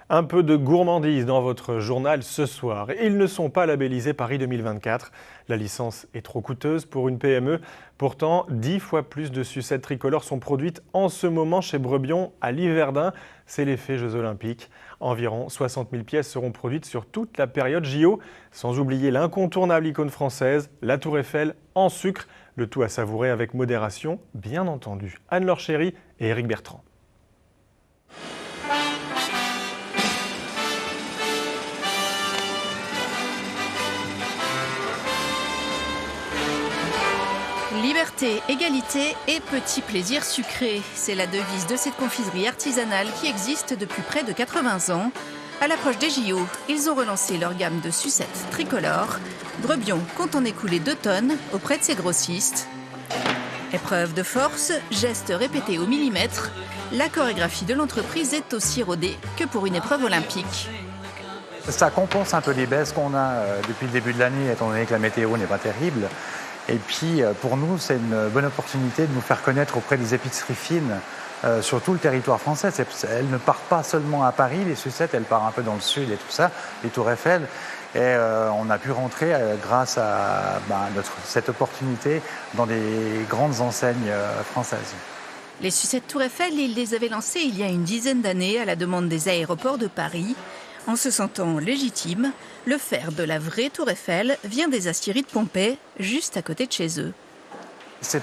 Un peu de gourmandise dans votre journal ce soir. Ils ne sont pas labellisés Paris 2024. La licence est trop coûteuse pour une PME. Pourtant, 10 fois plus de sucettes tricolores sont produites en ce moment chez Brebion à Liverdun. C'est l'effet Jeux Olympiques. Environ 60 000 pièces seront produites sur toute la période JO. Sans oublier l'incontournable icône française, la Tour Eiffel en sucre. Le tout à savourer avec modération, bien entendu. Anne-Laure Chéry et Éric Bertrand. Liberté, égalité et petit plaisir sucré. C'est la devise de cette confiserie artisanale qui existe depuis près de 80 ans. À l'approche des JO, ils ont relancé leur gamme de sucettes tricolores. Brebion compte en écouler 2 tonnes auprès de ses grossistes. Épreuve de force, gestes répétés au millimètre, la chorégraphie de l'entreprise est aussi rodée que pour une épreuve olympique. Ça compense un peu les baisses qu'on a depuis le début de l'année, étant donné que la météo n'est pas terrible. Et puis pour nous, c'est une bonne opportunité de nous faire connaître auprès des épiceries fines sur tout le territoire français. Elles ne partent pas seulement à Paris, les sucettes, elles partent un peu dans le sud et tout ça, les Tours Eiffel. Et on a pu rentrer grâce à cette opportunité dans des grandes enseignes françaises. Les sucettes Tour Eiffel, ils les avaient lancées il y a une dizaine d'années à la demande des aéroports de Paris. En se sentant légitime, le fer de la vraie Tour Eiffel vient des aciéries de Pompée, juste à côté de chez eux. C'est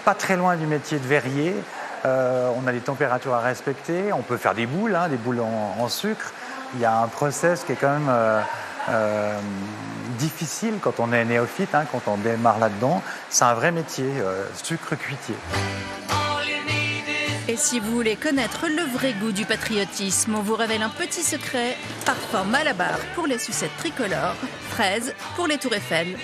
pas très loin du métier de verrier. On a des températures à respecter. On peut faire des boules en sucre. Il y a un process qui est quand même difficile quand on est néophyte, quand on démarre là-dedans. C'est un vrai métier, sucre cuitier. Et si vous voulez connaître le vrai goût du patriotisme, on vous révèle un petit secret. Parfum Malabar pour les sucettes tricolores, fraises pour les Tours Eiffel.